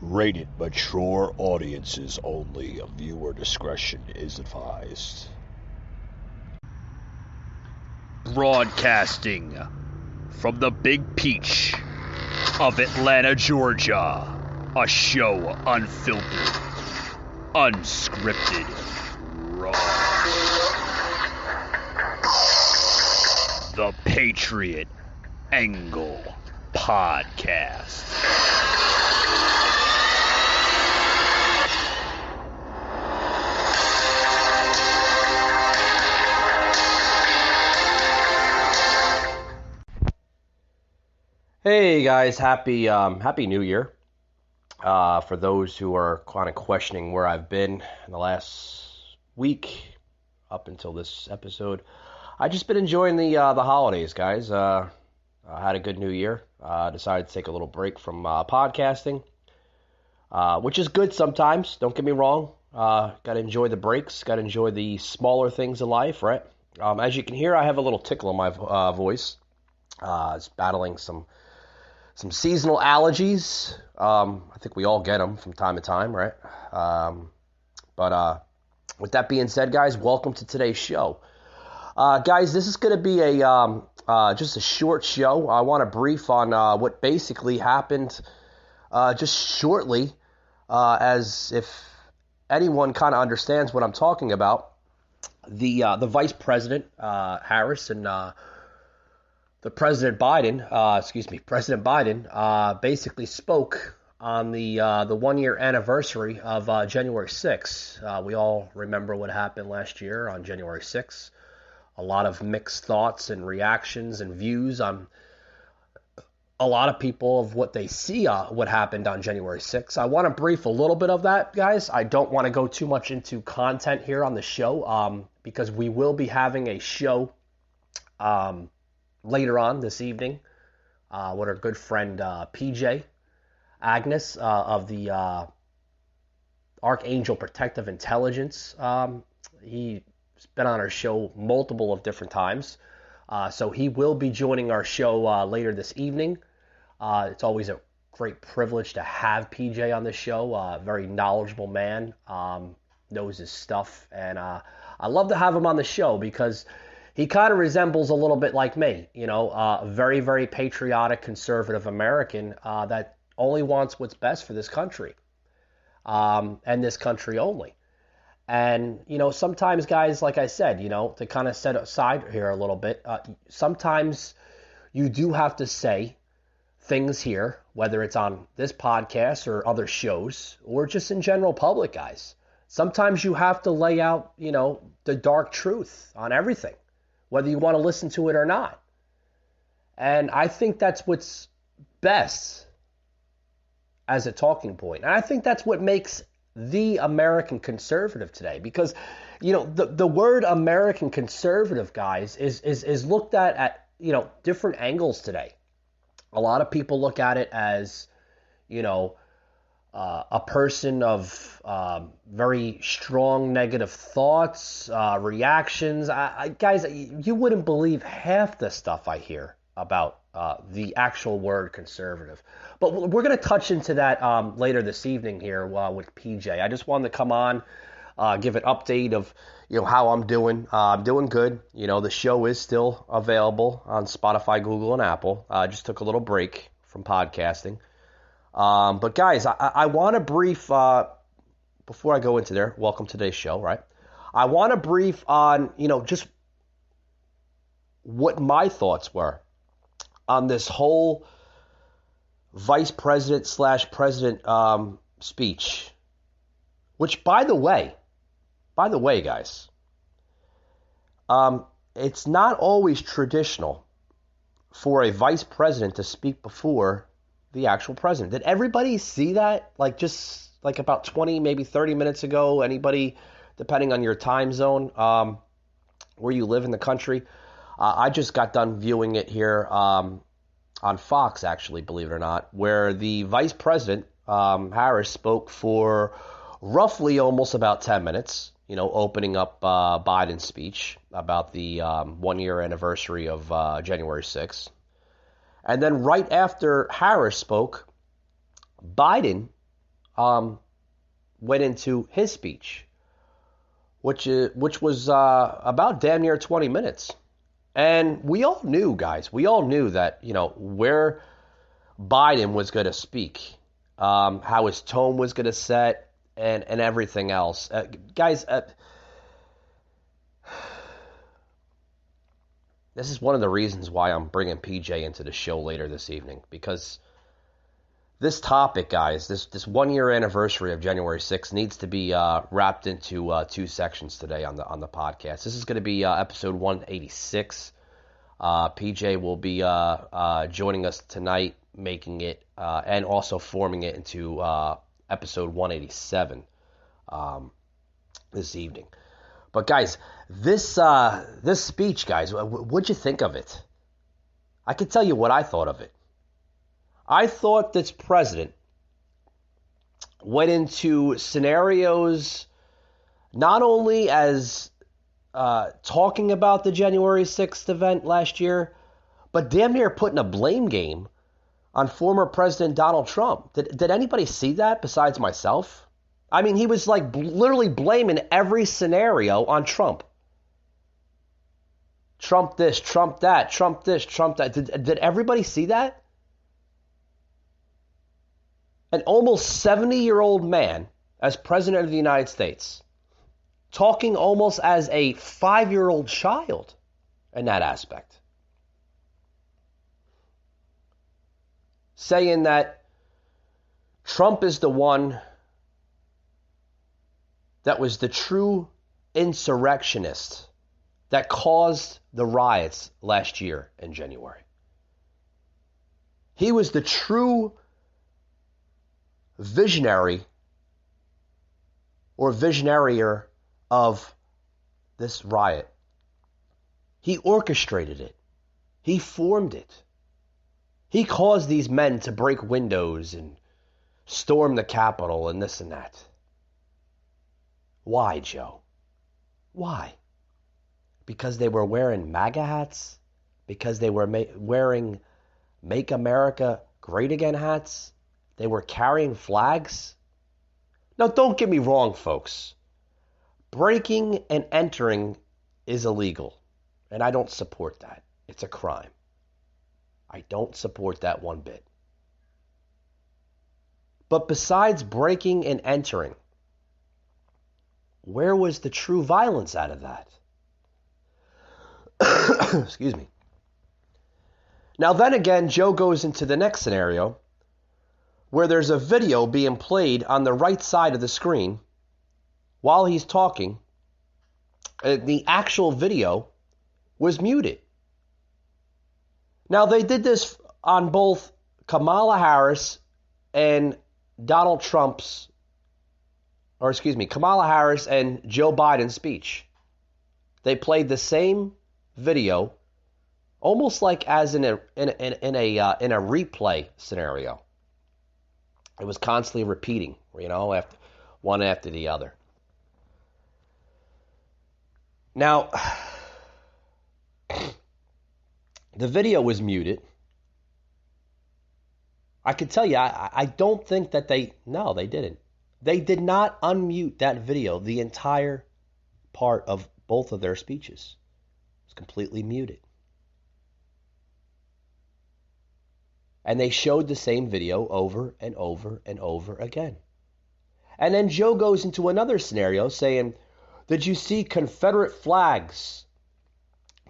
Rated mature audiences only. Viewer discretion is advised. Broadcasting from the Big Peach of Atlanta, Georgia. A show unfiltered, unscripted, raw. The Patriot Angle Podcast. Hey guys, happy New Year. For those who are kind of questioning where I've been in the last week up until this episode, I just been enjoying the holidays, guys. I had a good New Year. Decided to take a little break from podcasting, which is good sometimes. Don't get me wrong. Got to enjoy the breaks. Got to enjoy the smaller things in life, right? As you can hear, I have a little tickle in my voice. It's battling some seasonal allergies. I think we all get them from time to time, right? But with that being said, guys, welcome to today's show. Guys, this is going to be just a short show. I want to brief on what basically happened just shortly, as if anyone kind of understands what I'm talking about. The Vice President, Harris, and the President Biden, basically spoke on the 1 year anniversary of January 6th. We all remember what happened last year on January 6th. A lot of mixed thoughts and reactions and views on a lot of people of what they see what happened on January 6th. I want to brief a little bit of that, guys. I don't want to go too much into content here on the show because we will be having a show later on this evening with our good friend PJ Agnes of the Archangel Protective Intelligence. He's been on our show multiple of different times. So he will be joining our show later this evening. It's always a great privilege to have PJ on the show. Very knowledgeable man, knows his stuff. And I love to have him on the show because he kind of resembles a little bit like me, a very, very patriotic, conservative American that only wants what's best for this country and this country only. And, sometimes, guys, like I said, to kind of set aside here a little bit, sometimes you do have to say things here, whether it's on this podcast or other shows or just in general public, guys. Sometimes you have to lay out, the dark truth on everything, whether you want to listen to it or not. And I think that's what's best as a talking point. And I think that's what makes the American conservative today. Because, the word American conservative, guys, is looked at different angles today. A lot of people look at it as, a person of very strong negative thoughts, reactions. Guys, you wouldn't believe half the stuff I hear about the actual word conservative. But we're going to touch into that later this evening here with PJ. I just wanted to come on, give an update of how I'm doing. I'm doing good. The show is still available on Spotify, Google, and Apple. I just took a little break from podcasting. But guys, I want to brief, before I go into there, welcome to today's show, right? I want to brief on, just what my thoughts were on this whole vice president / president speech, which by the way, guys, it's not always traditional for a vice president to speak before the actual president. Did everybody see that? Just about 20, maybe 30 minutes ago, anybody, depending on your time zone, where you live in the country. I just got done viewing it here on Fox, actually, believe it or not, where the vice president, Harris, spoke for roughly almost about 10 minutes, opening up Biden's speech about the 1 year anniversary of January 6th. And then right after Harris spoke, Biden went into his speech, which was about damn near 20 minutes. And we all knew, guys, that, where Biden was going to speak, how his tone was going to set, and everything else. Guys, this is one of the reasons why I'm bringing PJ into the show later this evening, because this topic, guys, this 1 year anniversary of January 6th needs to be wrapped into two sections today on the podcast. This is going to be episode 186. PJ will be joining us tonight, making it and also forming it into episode 187 this evening. But guys, this speech, guys, what'd you think of it? I can tell you what I thought of it. I thought this president went into scenarios not only as talking about the January 6th event last year, but damn near putting a blame game on former President Donald Trump. Did anybody see that besides myself? I mean, he was like literally blaming every scenario on Trump. Trump this, Trump that, Trump this, Trump that. Did everybody see that? An almost 70-year-old man as president of the United States, talking almost as a 5-year-old child in that aspect. Saying that Trump is the one that was the true insurrectionist that caused the riots last year in January. He was the true visionary or visionarier of this riot. He orchestrated it. He formed it. He caused these men to break windows and storm the Capitol and this and that. Why, Joe? Why? Because they were wearing MAGA hats? Because they were wearing Make America Great Again hats? They were carrying flags? Now, don't get me wrong, folks. Breaking and entering is illegal, and I don't support that. It's a crime. I don't support that one bit. But besides breaking and entering, where was the true violence out of that? Excuse me. Now then again, Joe goes into the next scenario where there's a video being played on the right side of the screen while he's talking. The actual video was muted. Now, they did this on both Kamala Harris and Donald Trump's, or excuse me, Kamala Harris and Joe Biden's speech. They played the same video, almost like as in a replay scenario. It was constantly repeating, one after the other. Now, the video was muted. I could tell you, I don't think that they didn't. They did not unmute that video, the entire part of both of their speeches. It was completely muted. And they showed the same video over and over and over again. And then Joe goes into another scenario saying, did you see Confederate flags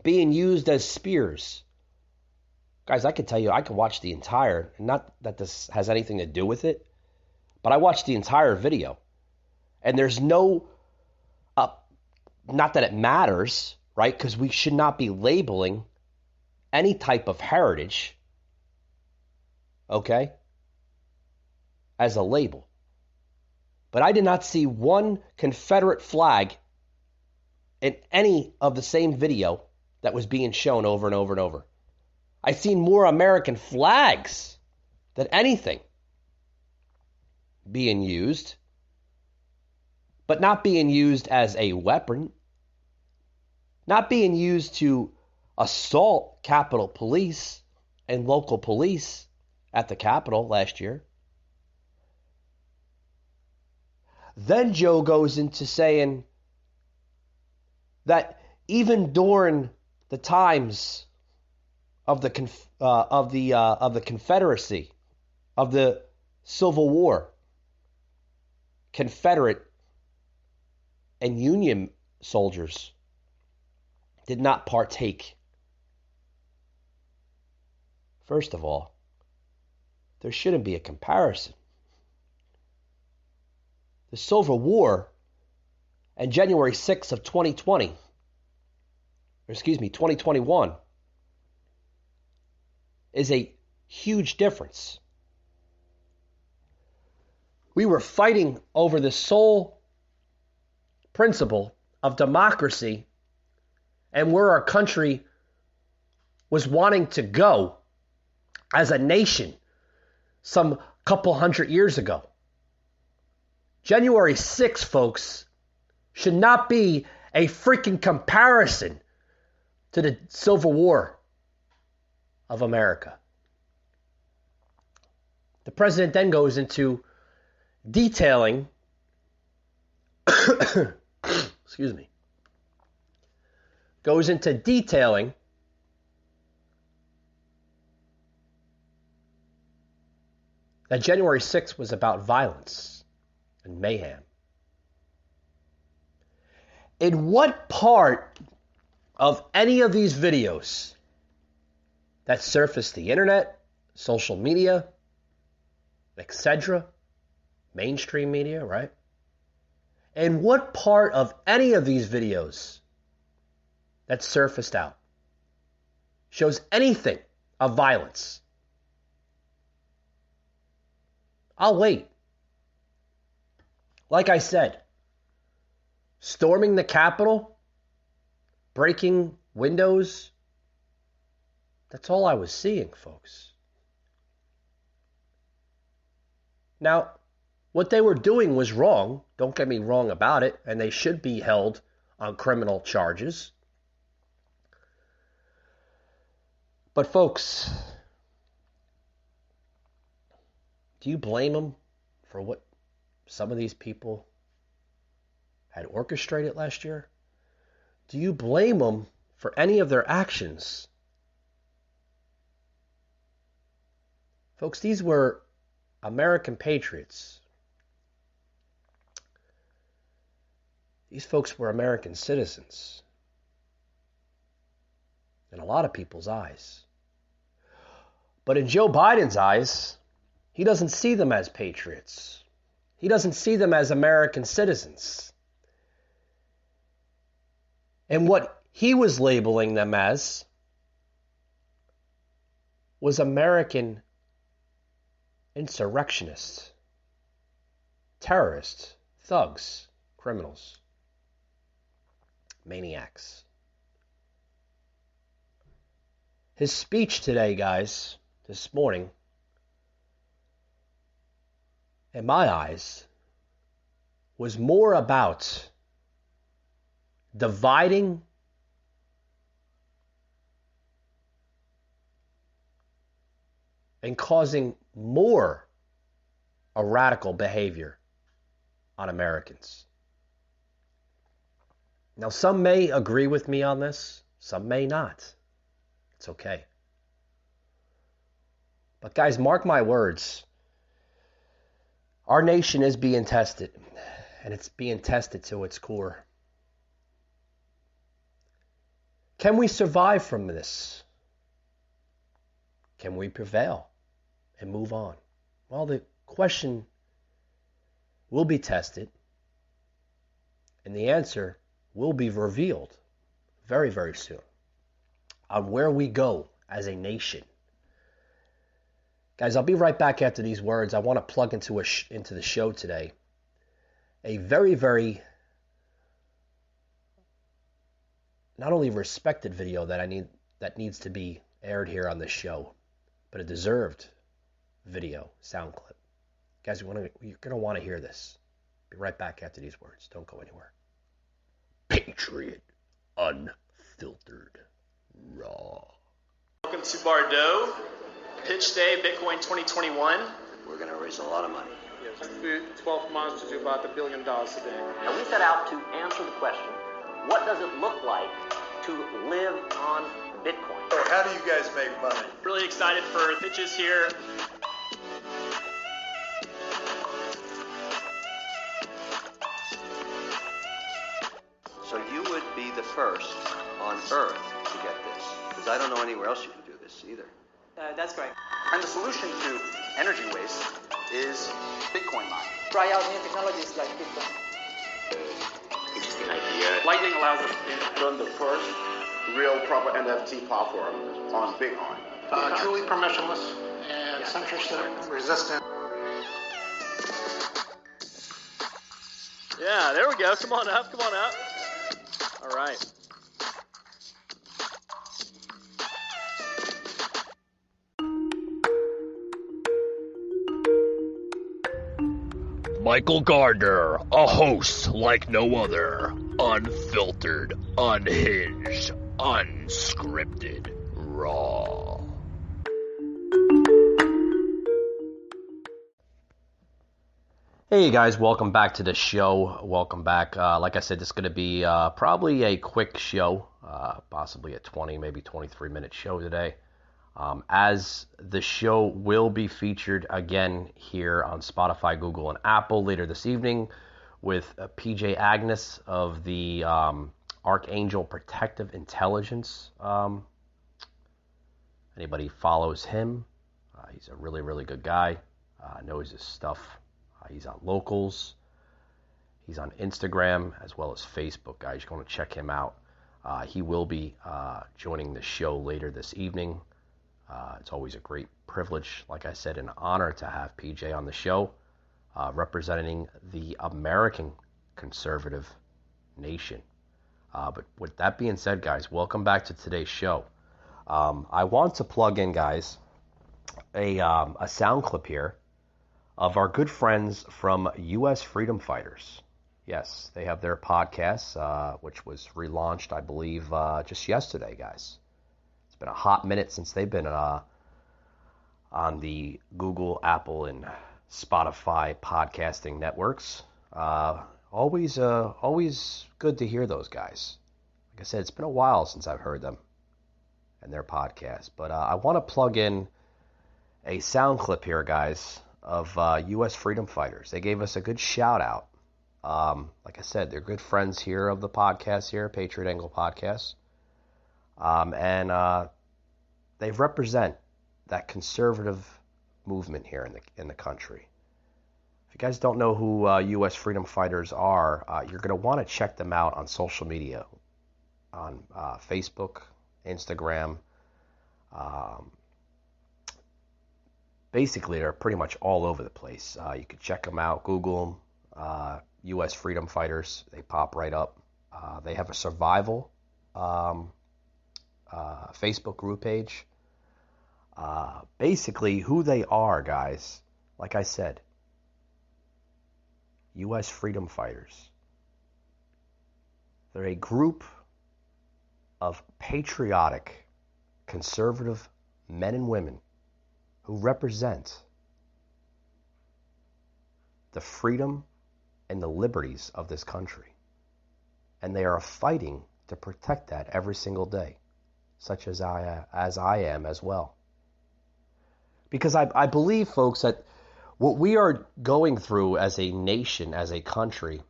being used as spears? Guys, I can tell you, I can watch the entire, not that this has anything to do with it, but I watched the entire video. And there's no, not that it matters, right? Because we should not be labeling any type of heritage, okay, as a label. But I did not see one Confederate flag in any of the same video that was being shown over and over and over. I've seen more American flags than anything being used, but not being used as a weapon, not being used to assault Capitol Police and local police at the Capitol last year. Then Joe goes into saying that even during the times of the Confederacy, of the Civil War, Confederate and Union soldiers did not partake. First of all, there shouldn't be a comparison. The Civil War and January 6th of 2021 is a huge difference. We were fighting over the sole principle of democracy and where our country was wanting to go as a nation some couple hundred years ago. January 6th, folks, should not be a freaking comparison to the Civil War of America. The president then goes into detailing goes into detailing that January 6th was about violence and mayhem. In what part of any of these videos that surfaced the internet, social media, etc., mainstream media, right? In what part of any of these videos that surfaced out shows anything of violence? I'll wait. Like I said, storming the Capitol, breaking windows, that's all I was seeing, folks. Now, what they were doing was wrong. Don't get me wrong about it. And they should be held on criminal charges. But folks, do you blame them for what some of these people had orchestrated last year? Do you blame them for any of their actions? Folks, these were American patriots. These folks were American citizens in a lot of people's eyes. But in Joe Biden's eyes, he doesn't see them as patriots. He doesn't see them as American citizens. And what he was labeling them as was American insurrectionists, terrorists, thugs, criminals, maniacs. His speech today, guys, this morning, in my eyes, was more about dividing and causing more a radical behavior on Americans. Now, some may agree with me on this, some may not. It's okay. But guys, mark my words. Our nation is being tested, and it's being tested to its core. Can we survive from this? Can we prevail and move on? Well, the question will be tested, and the answer will be revealed very, very soon on where we go as a nation. Guys, I'll be right back after these words. I want to plug into the show today a very, very not only respected video that needs to be aired here on this show, but a deserved video sound clip. Guys, you're going to want to hear this. Be right back after these words. Don't go anywhere. Patriot Unfiltered Raw. Welcome to Bordeaux. Pitch Day, Bitcoin 2021. We're going to raise a lot of money. Yeah, through 12 months to do about $1 billion a day. And we set out to answer the question, what does it look like to live on Bitcoin? So how do you guys make money? Really excited for pitches here. So you would be the first on Earth to get this, because I don't know anywhere else you can do this either. That's correct. And the solution to energy waste is Bitcoin mining. Try out new technologies like Bitcoin. Interesting idea. Lightning allows us to run the first real proper NFT platform on Bitcoin. Truly permissionless and censorship resistant. Yeah, there we go. Come on up. All right. Michael Gardner, a host like no other. Unfiltered, unhinged, unscripted, raw. Hey guys, welcome back to the show. Welcome back. Like I said, this is going to be probably a quick show, possibly a 20, maybe 23-minute show today. As the show will be featured again here on Spotify, Google, and Apple later this evening with PJ Agnes of the Archangel Protective Intelligence. Anybody follows him, he's a really, really good guy. Knows his stuff. He's on Locals. He's on Instagram as well as Facebook, guys. You're going to check him out. He will be joining the show later this evening. It's always a great privilege, like I said, an honor to have PJ on the show, representing the American conservative nation. But with that being said, guys, welcome back to today's show. I want to plug in, guys, a sound clip here of our good friends from U.S. Freedom Fighters. Yes, they have their podcast, which was relaunched, I believe, just yesterday, guys. It's been a hot minute since they've been on the Google, Apple, and Spotify podcasting networks. Always good to hear those guys. Like I said, it's been a while since I've heard them and their podcast. But I want to plug in a sound clip here, guys, of U.S. Freedom Fighters. They gave us a good shout out. Like I said, they're good friends here of the podcast here, Patriot Angle Podcast. And they represent that conservative movement here in the country. If you guys don't know who U.S. Freedom Fighters are, you're going to want to check them out on social media, on Facebook, Instagram. Basically, they're pretty much all over the place. You can check them out, Google them, U.S. Freedom Fighters. They pop right up. They have a survival Facebook group page. Basically, who they are, guys, like I said, U.S. Freedom Fighters. They're a group of patriotic, conservative men and women who represent the freedom and the liberties of this country. And they are fighting to protect that every single day, such as I am as well. Because I believe, folks, that what we are going through as a nation, as a country,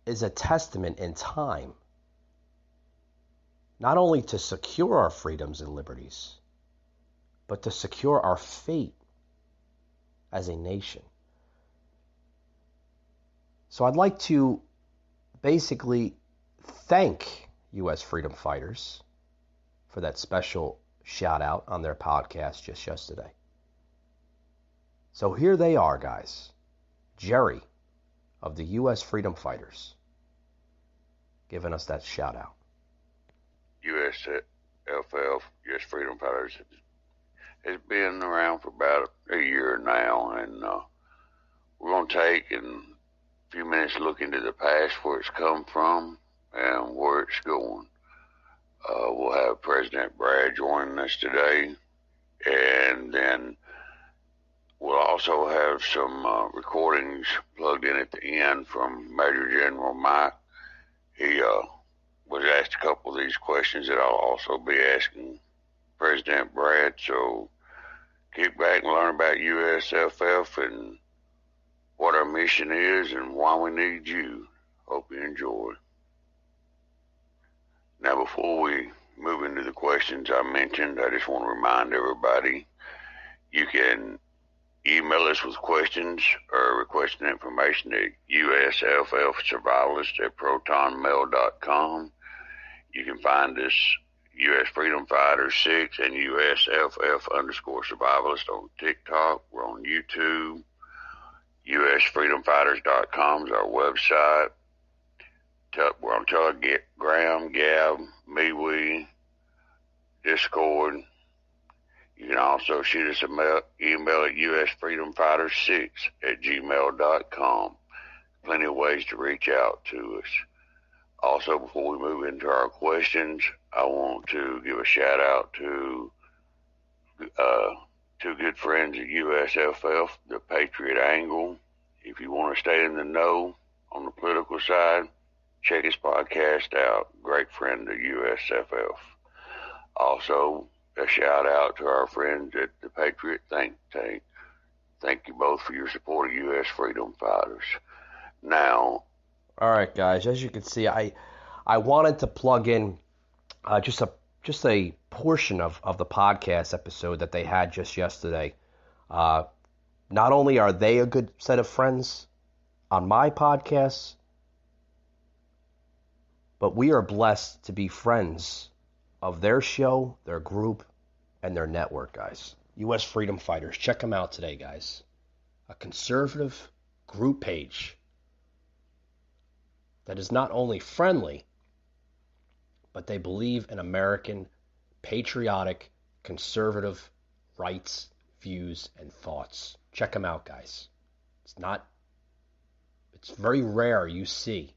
is a testament in time, not only to secure our freedoms and liberties, but to secure our fate as a nation. So I'd like to basically thank U.S. Freedom Fighters for that special shout out on their podcast just yesterday. So here they are, guys. Jerry of the U.S. Freedom Fighters giving us that shout out. USFF, U.S. Freedom Fighters, has been around for about a year now, and we're going to take in a few minutes look into the past, where it's come from and where it's going. We'll have President Brad joining us today, and then also have some recordings plugged in at the end from Major General Mike. He was asked a couple of these questions that I'll also be asking President Brad. So kick back and learn about USFF and what our mission is and why we need you. Hope you enjoy. Now, before we move into the questions I mentioned, I just want to remind everybody you can email us with questions or requesting information at usffsurvivalist@protonmail.com. You can find us U.S. Freedom Fighter 6 and USFF_survivalist on TikTok. We're on YouTube. USFreedomFighters.com is our website. We're on Telegram, Gab, MeWe, Discord. You can also shoot us an email at usfreedomfighter6@gmail.com. Plenty of ways to reach out to us. Also, before we move into our questions, I want to give a shout out to two good friends at USFF, the Patriot Angle. If you want to stay in the know on the political side, check his podcast out. Great friend of USFF. Also, a shout out to our friends at the Patriot Think Tank. Thank you both for your support of U.S. Freedom Fighters. Now, all right, guys. As you can see, I wanted to plug in just a portion of the podcast episode that they had just yesterday. Not only are they a good set of friends on my podcast, but we are blessed to be friends of their show, their group, and their network, guys. U.S. Freedom Fighters. Check them out today, guys. A conservative group page that is not only friendly, but they believe in American patriotic, conservative rights, views, and thoughts. Check them out, guys. It's very rare you see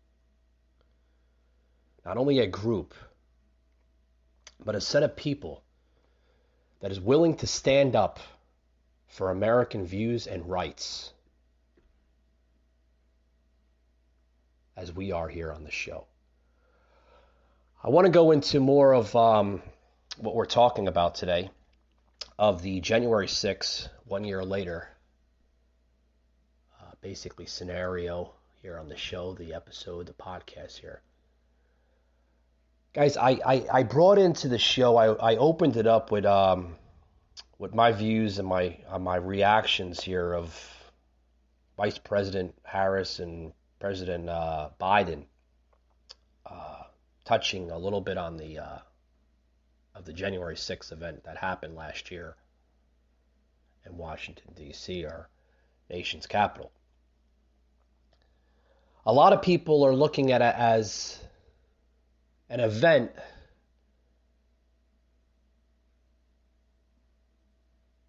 not only a group, but a set of people that is willing to stand up for American views and rights, as we are here on the show. I want to go into more of what we're talking about today, of the January 6th, 1 year later, basically scenario here on the show, the episode, the podcast here. Guys, I brought into the show, I opened it up with my views and my reactions here of Vice President Harris and President Biden, touching a little bit on the January 6th event that happened last year in Washington, D.C., our nation's capital. A lot of people are looking at it as an event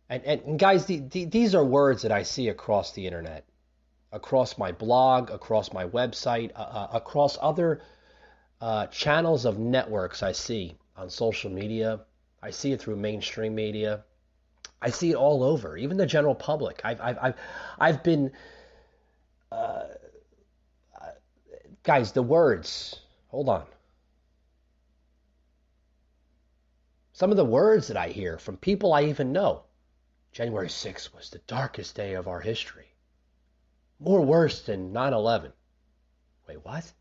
and guys, these are words that I see across the internet, across my blog, across my website, across other channels of networks I see on social media. I see it through mainstream media. I see it all over, even the general public. I've been guys, the words, hold on. Some of the words that I hear from people I even know. January 6th was the darkest day of our history. More worse than 9/11. Wait, what?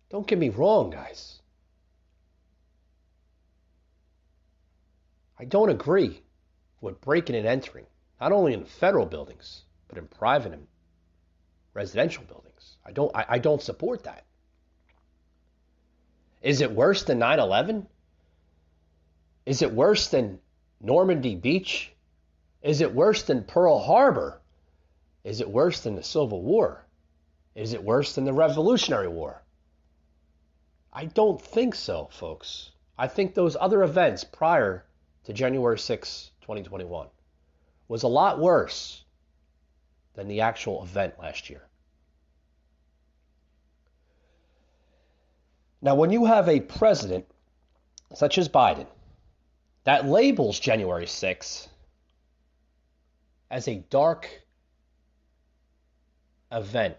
Don't get me wrong, guys. I don't agree with breaking and entering, not only in federal buildings, but in private and residential buildings. I don't support that. Is it worse than 9/11? Is it worse than Normandy Beach? Is it worse than Pearl Harbor? Is it worse than the Civil War? Is it worse than the Revolutionary War? I don't think so, folks. I think those other events prior to January 6, 2021 was a lot worse than the actual event last year. Now, when you have a president such as Biden that labels January 6th as a dark event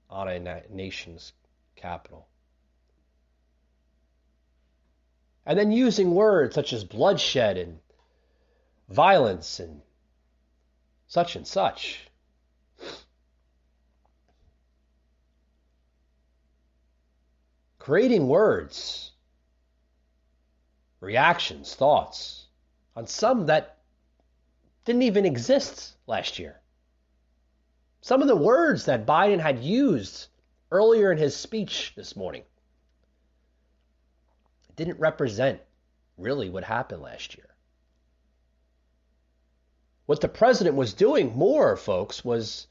on a nation's capital. And then using words such as bloodshed and violence and such and such. Creating words, reactions, thoughts on some that didn't even exist last year. Some of the words that Biden had used earlier in his speech this morning didn't represent really what happened last year. What the president was doing more, folks, was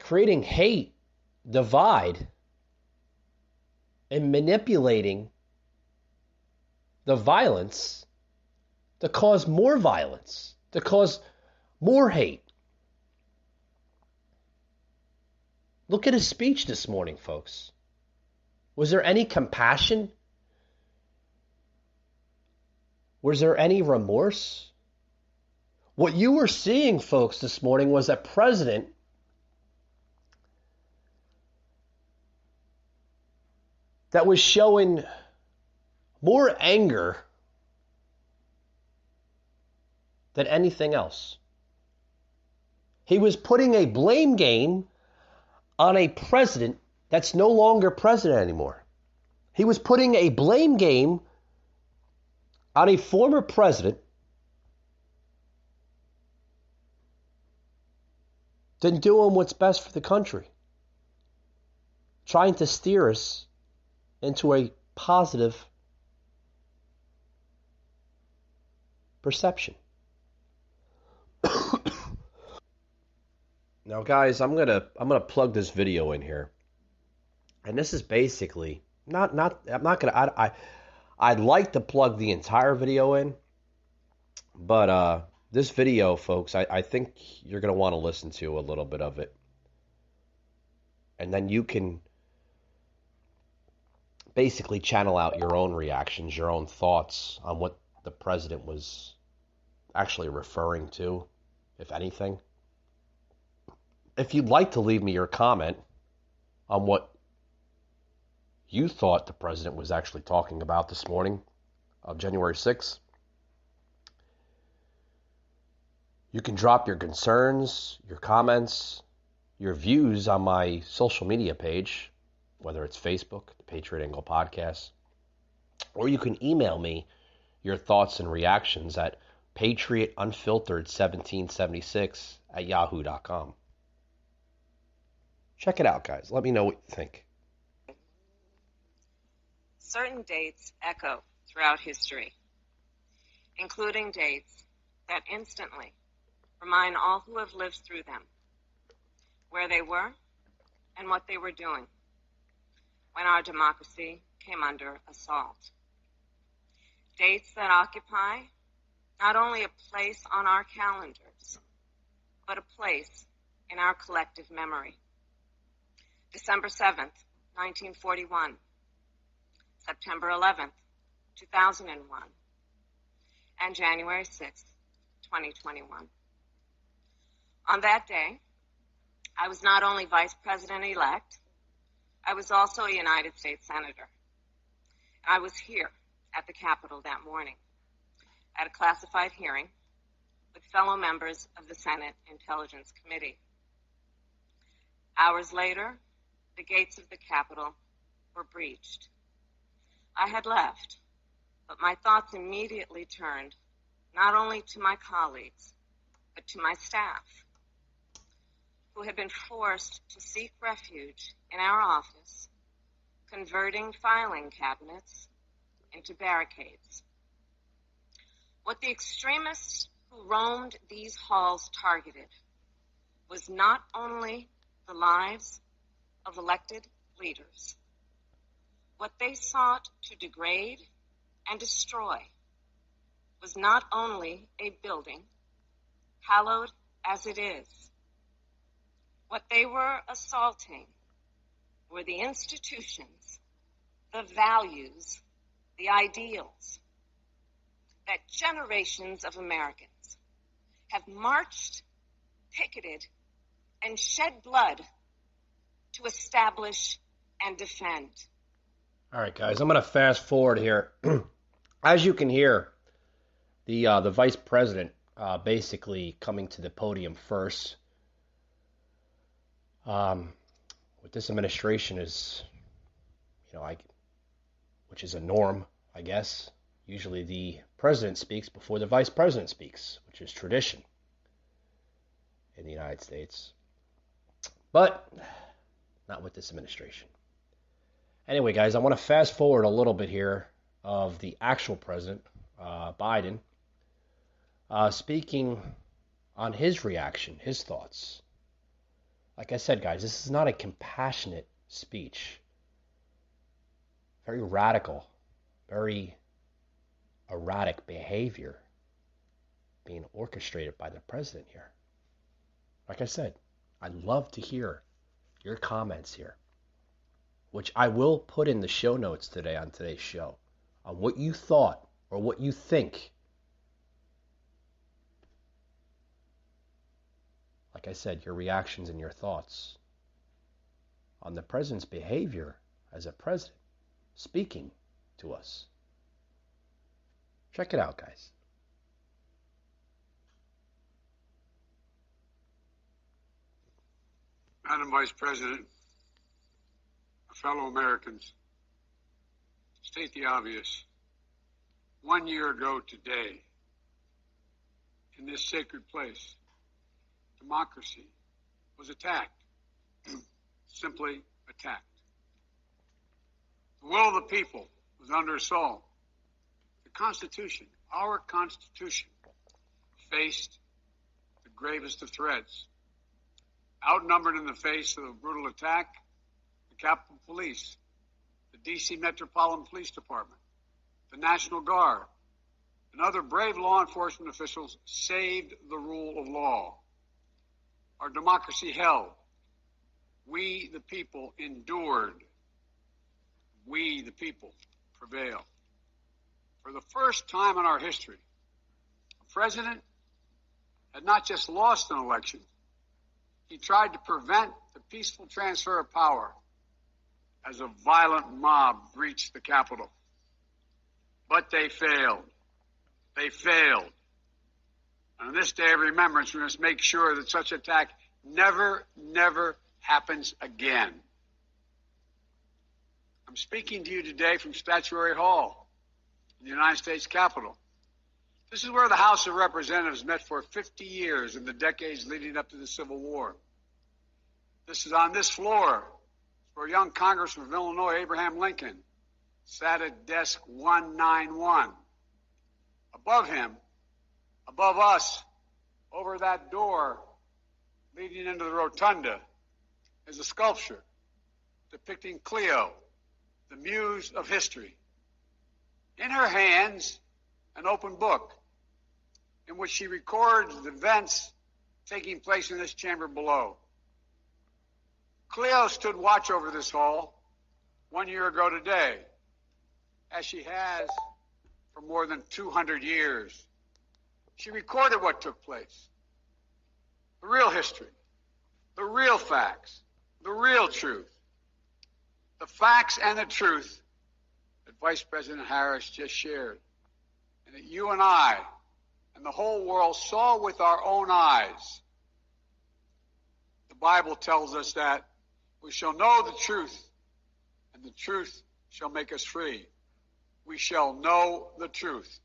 creating hate, divide, and manipulating the violence to cause more violence, to cause more hate. Look at his speech this morning, folks. Was there any compassion? Was there any remorse? What you were seeing, folks, this morning was a president that was showing more anger than anything else. He was putting a blame game on a president that's no longer president anymore. He was putting a blame game on a former president than doing what's best for the country, trying to steer us into a positive perception. Now, guys, I'm gonna plug this video in here, and this is basically I'd like to plug the entire video in, but this video, folks, I think you're gonna want to listen to a little bit of it, and then you can basically channel out your own reactions, your own thoughts on what the president was actually referring to, if anything. If you'd like to leave me your comment on what you thought the president was actually talking about this morning of January 6th, you can drop your concerns, your comments, your views on my social media page, whether it's Facebook, the Patriot Angle Podcast, or you can email me your thoughts and reactions at patriotunfiltered1776@yahoo.com. Check it out, guys. Let me know what you think. Certain dates echo throughout history, including dates that instantly remind all who have lived through them where they were and what they were doing when our democracy came under assault. Dates that occupy not only a place on our calendars, but a place in our collective memory. December 7th, 1941, September 11th, 2001, and January 6th, 2021. On that day, I was not only Vice President-elect, I was also a United States Senator. I was here at the Capitol that morning at a classified hearing with fellow members of the Senate Intelligence Committee. Hours later, the gates of the Capitol were breached. I had left, but my thoughts immediately turned not only to my colleagues, but to my staff, who had been forced to seek refuge in our office, converting filing cabinets into barricades. What the extremists who roamed these halls targeted was not only the lives of elected leaders. What they sought to degrade and destroy was not only a building, hallowed as it is. What they were assaulting were the institutions, the values, the ideals that generations of Americans have marched, picketed, and shed blood to establish and defend. All right, guys, I'm going to fast forward here. As you can hear, the vice president basically coming to the podium first. What this administration is, which is a norm, I guess. Usually the president speaks before the vice president speaks, which is tradition in the United States. But not with this administration. Anyway, guys, I want to fast forward a little bit here of the actual president, Biden, speaking on his reaction, his thoughts. Like I said, guys, this is not a compassionate speech. Very radical, very erratic behavior being orchestrated by the president here. Like I said, I'd love to hear your comments here, which I will put in the show notes today on today's show, on what you thought or what you think. Like I said, your reactions and your thoughts on the president's behavior as a president speaking to us. Check it out, guys. Madam Vice President, fellow Americans, state the obvious. 1 year ago today, in this sacred place, democracy was attacked, simply attacked. The will of the people was under assault. The Constitution, our Constitution, faced the gravest of threats. Outnumbered in the face of a brutal attack, the Capitol Police, the D.C. Metropolitan Police Department, the National Guard, and other brave law enforcement officials saved the rule of law. Our democracy held. We, the people, endured. We, the people, prevailed. For the first time in our history, a president had not just lost an election, he tried to prevent the peaceful transfer of power as a violent mob breached the Capitol. But they failed. They failed. And on this day of remembrance, we must make sure that such attack never happens again. I'm speaking to you today from Statuary Hall in the United States Capitol. This is where the House of Representatives met for 50 years in the decades leading up to the Civil War. This is on this floor where young Congressman of Illinois, Abraham Lincoln, sat at desk 191. Above him, above us, over that door leading into the rotunda, is a sculpture depicting Cleo, the muse of history. In her hands, an open book in which she records the events taking place in this chamber below. Cleo stood watch over this hall 1 year ago today, as she has for more than 200 years. She recorded what took place, the real history, the real facts, the real truth, the facts and the truth that Vice President Harris just shared, and that you and I and the whole world saw with our own eyes. The Bible tells us that we shall know the truth, and the truth shall make us free. We shall know the truth.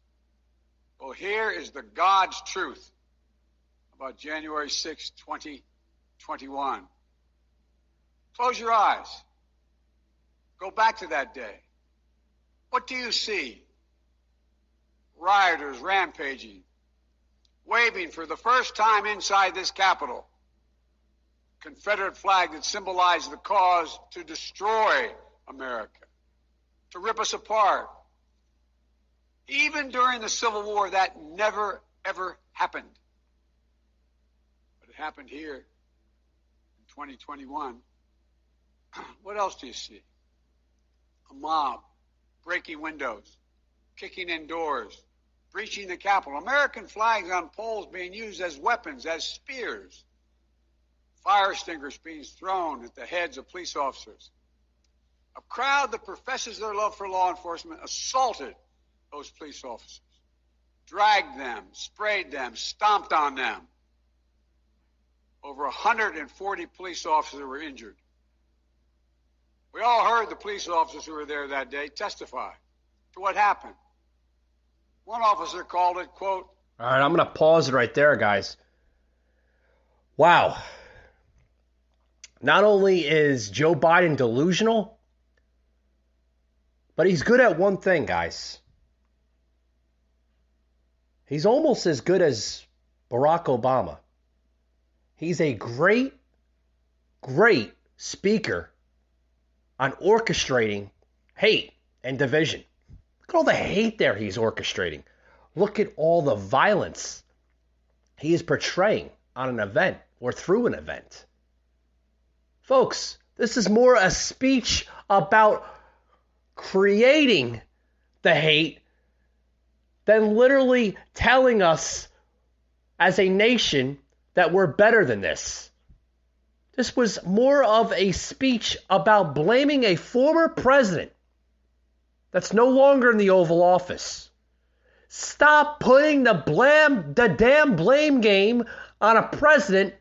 Well, here is the God's truth about January 6, 2021. Close your eyes. Go back to that day. What do you see? Rioters rampaging, waving for the first time inside this Capitol Confederate flag that symbolized the cause to destroy America, to rip us apart. Even during the Civil War, that never, ever happened. But it happened here in 2021. What else do you see? A mob breaking windows, kicking in doors, breaching the Capitol. American flags on poles being used as weapons, as spears. Fire extinguishers being thrown at the heads of police officers. A crowd that professes their love for law enforcement assaulted those police officers, dragged them, sprayed them, stomped on them. Over 140 police officers were injured. We all heard the police officers who were there that day testify to what happened. One officer called it, quote, all right, I'm going to pause it right there, guys. Wow. Not only is Joe Biden delusional, but he's good at one thing, guys. He's almost as good as Barack Obama. He's a great, great speaker on orchestrating hate and division. Look at all the hate there he's orchestrating. Look at all the violence he is portraying on an event or through an event. Folks, this is more a speech about creating the hate than literally telling us as a nation that we're better than this. This was more of a speech about blaming a former president that's no longer in the Oval Office. Stop putting the damn blame game on a president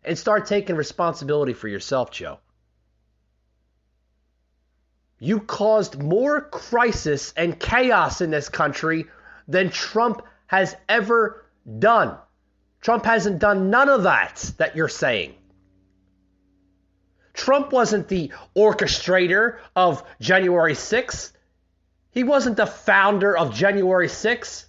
and start taking responsibility for yourself, Joe. You caused more crisis and chaos in this country than Trump has ever done. Trump hasn't done none of that you're saying. Trump wasn't the orchestrator of January 6th. He wasn't the founder of January 6th.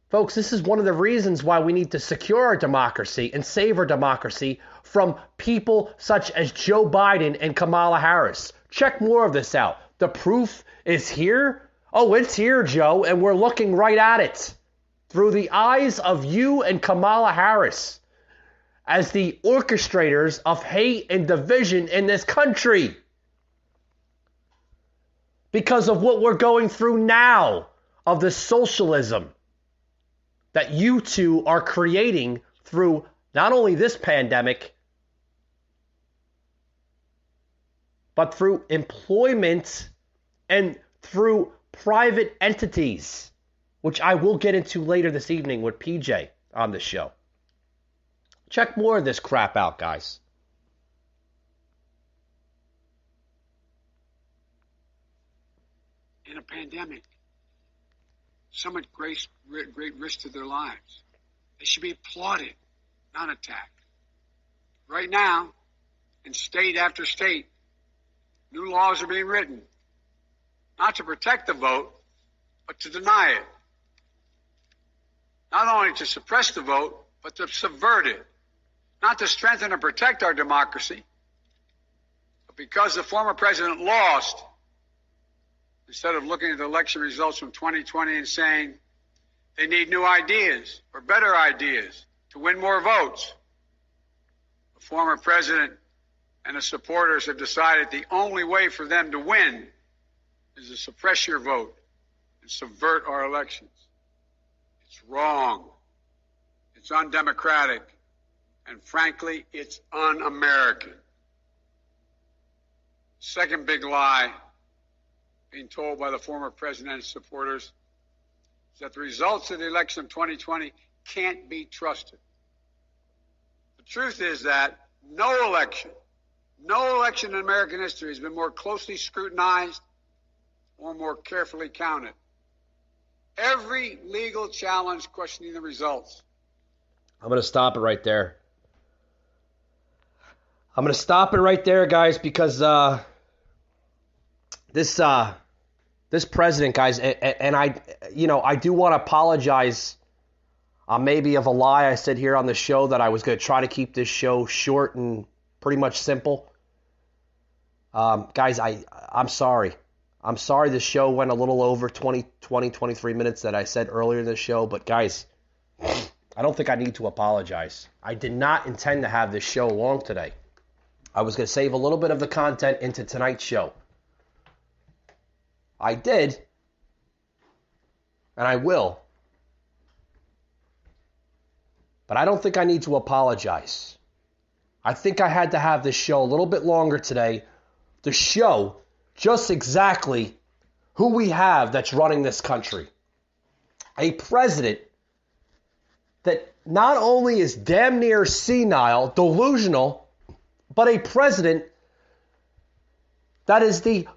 Folks, this is one of the reasons why we need to secure our democracy and save our democracy from people such as Joe Biden and Kamala Harris. Check more of this out. The proof is here. Oh, it's here, Joe, and we're looking right at it through the eyes of you and Kamala Harris as the orchestrators of hate and division in this country. Because of what we're going through now, of the socialism that you two are creating through not only this pandemic, but through employment and through private entities, which I will get into later this evening with PJ on the show. Check more of this crap out, guys. In a pandemic, some at great risk to their lives. They should be applauded, not attacked. Right now, in state after state, new laws are being written, not to protect the vote, but to deny it. Not only to suppress the vote, but to subvert it. Not to strengthen and protect our democracy, but because the former president lost, instead of looking at the election results from 2020 and saying they need new ideas or better ideas to win more votes, the former president and his supporters have decided the only way for them to win is to suppress your vote and subvert our elections. It's wrong. It's undemocratic. And frankly, it's un-American. Second big lie being told by the former president and his supporters is that the results of the election of 2020 can't be trusted. The truth is that no election in American history has been more closely scrutinized or more carefully counted. Every legal challenge questioning the results. I'm going to stop it right there. I'm going to stop it right there, guys, because this president, guys, and I do want to apologize maybe of a lie I said here on the show that I was going to try to keep this show short and pretty much simple. Guys, I'm sorry. I'm sorry the show went a little over 23 minutes that I said earlier in the show, but guys, I don't think I need to apologize. I did not intend to have this show long today. I was going to save a little bit of the content into tonight's show. I did, and I will. But I don't think I need to apologize. I think I had to have this show a little bit longer today to show just exactly who we have that's running this country. A president that not only is damn near senile, delusional, but a president that is the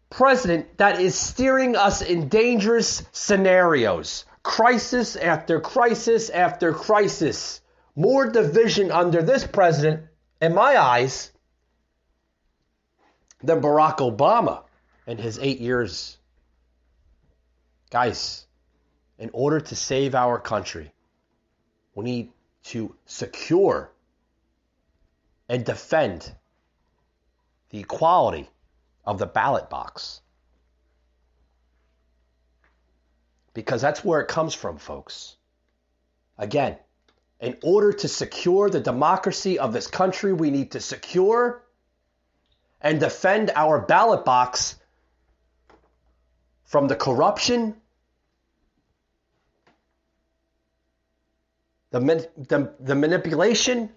president that is steering us in dangerous scenarios. Crisis after crisis after crisis. More division under this president, in my eyes, than Barack Obama in his 8 years. Guys, in order to save our country, we need to secure and defend the equality of the ballot box. Because that's where it comes from, folks. Again, in order to secure the democracy of this country, we need to secure and defend our ballot box from the corruption, the manipulation,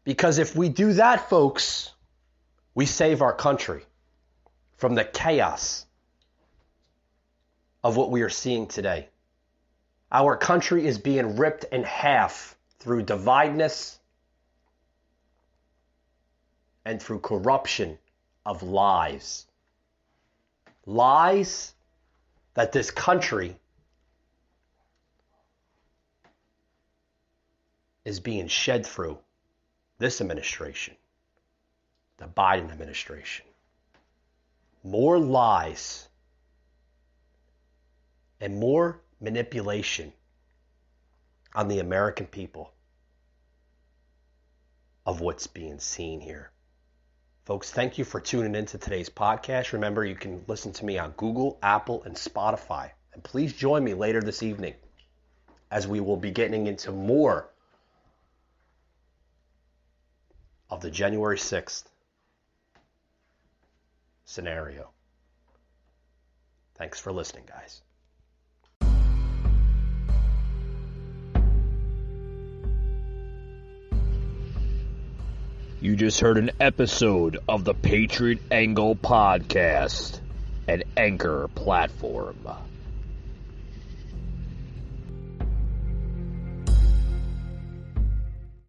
because if we do that, folks, we save our country from the chaos of what we are seeing today. Our country is being ripped in half through divideness and through corruption of lies. Lies that this country is being shed through this administration, the Biden administration. More lies and more manipulation on the American people of what's being seen here. Folks, thank you for tuning into today's podcast. Remember, you can listen to me on Google, Apple, and Spotify. And please join me later this evening as we will be getting into more of the January 6th scenario. Thanks for listening, guys. You just heard an episode of the Patriot Angle Podcast, an Anchor platform.